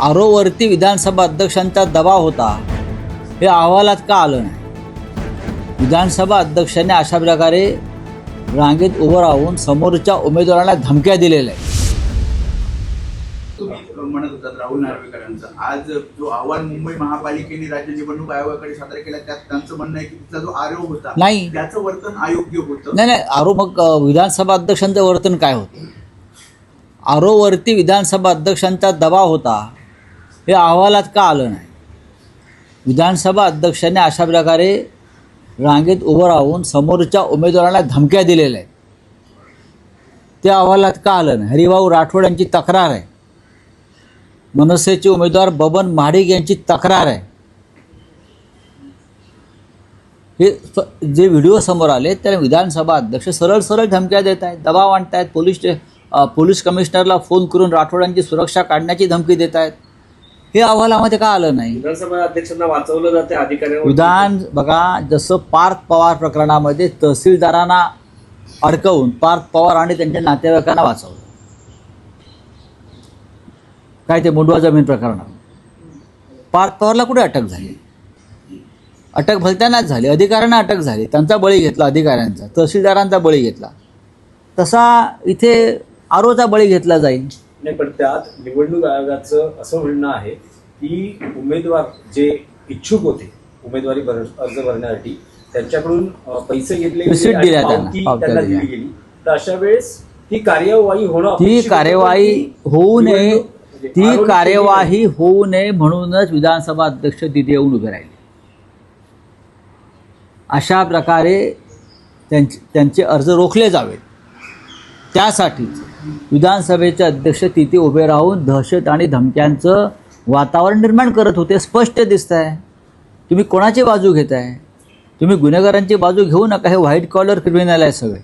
आरोवरती विधानसभा अध्यक्षांचा दबाव होता हे अहवालात का आलं नाही? विधानसभा अध्यक्षांनी अशा प्रकारे रांगेत उभं राहून समोरच्या उमेदवारांना धमक्या दिलेल्या आहेत. तुम्ही म्हणत होतात राहुल नार्वेकरांचा आज जो अहवाल मुंबई महापालिकेने राज्य निवडणूक आयोगाकडे सादर केला त्यात त्यांचं म्हणणं आहे की तिथला जो आरोप होता नाही, त्याचं वर्तन अयोग्य होतं. नाही आरोप मग विधानसभा अध्यक्षांचं वर्तन काय होतं? आरोवरती विधानसभा अध्यक्षांचा दबाव होता हे अहवालात का आलं नाही? विधानसभा अध्यक्षांनी अशा प्रकारे रांगेत उभं राहून समोरच्या उमेदवारांना धमक्या दिलेल्या आहेत. ते अहवालात का आलं नाही? हरिभाऊ राठोड यांची तक्रार आहे, मनसेचे उमेदवार बबन महाडिक यांची तक्रार आहे. हे जे व्हिडिओ समोर आले त्याला विधानसभा अध्यक्ष सरळ सरळ धमक्या देत आहेत, दबाव आणत आहेत, पोलीस कमिशनरला फोन करून राठोडांची सुरक्षा काढण्याची धमकी देत आहेत. हे अहवालामध्ये का आलं नाही? विधानसभा अध्यक्षांना वाचवलं जाते अधिकाऱ्यांवर. विधान बघा, जसं पार्थ पवार प्रकरणामध्ये तहसीलदारांना अडकवून पार्थ पवार आणि त्यांच्या नातेवाईकांना वाचवलं, काय ते मुंडवा जमीन प्रकरणात पार्थ पवारला कुठे अटक झाली? अटक भलत्यानाच झाली, अधिकाऱ्यांना अटक झाली, त्यांचा बळी घेतला, अधिकाऱ्यांचा तहसीलदारांचा बळी घेतला. तसा इथे आरोचा बळी घेतला जाईल. नाही, पण त्यात निवडणूक आयोगाचं असं म्हणणं आहे की उमेदवार जे इच्छुक होते उमेदवारी अर्ज भरण्यासाठी त्यांच्याकडून पैसे घेतले रिसीट गेले दिल्या आणि त्यांना दिली गेली, तर अशा वेळेस ती कार्यवाही होणं ती कार्यवाही होऊ नये, ती कार्यवाही होऊ नये म्हणूनच विधानसभा अध्यक्ष तिथे येऊन उभे राहिले. अशा प्रकारे त्यांचे अर्ज रोखले जावेत त्यासाठीच विधानसभेचे अध्यक्ष तिथे उभे राहून दहशत आणि धमक्यांचं वातावरण निर्माण करत होते. स्पष्ट दिसत आहे. तुम्ही कोणाची बाजू घेताय? तुम्ही गुन्हेगारांची बाजू घेऊ नका. हे व्हाईट कॉलर क्रिमिनल आहे सगळे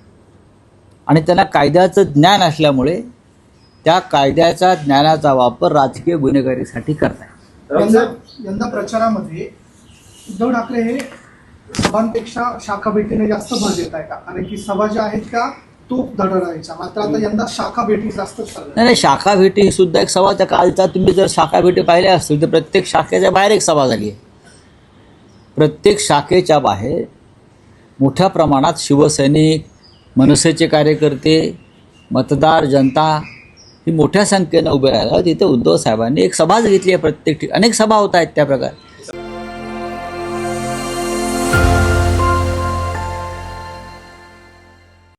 आणि त्यांना कायद्याचं ज्ञान असल्यामुळे त्या कायद्याच्या ज्ञानाचा वापर राजकीय गुन्हेगारीसाठी करताय. यंदा प्रचारामध्ये उद्धव ठाकरे हे सभांपेक्षा शाखा भेटीने जास्त भर देत आहे का? कारण की सभा ज्या आहेत त्या तूप धडधायच्या, मात्र आता यंदा शाखा भेटी जास्त चालल्या. नाही, शाखा भेटी ही सुद्धा एक सभा. त्या कालचा तुम्ही जर शाखा भेटी पाहिल्या असतील तर प्रत्येक शाखेच्या बाहेर एक सभा झाली आहे. प्रत्येक शाखेच्या बाहेर मोठ्या प्रमाणात शिवसैनिक, मनसेचे कार्यकर्ते, मतदार, जनता ही मोठ्या संख्येनं उभे राहिला. तिथे उद्धव साहेबांनी एक सभाच घेतली आहे. प्रत्येक ठिकाणी अनेक सभा होत आहेत त्या प्रकारे.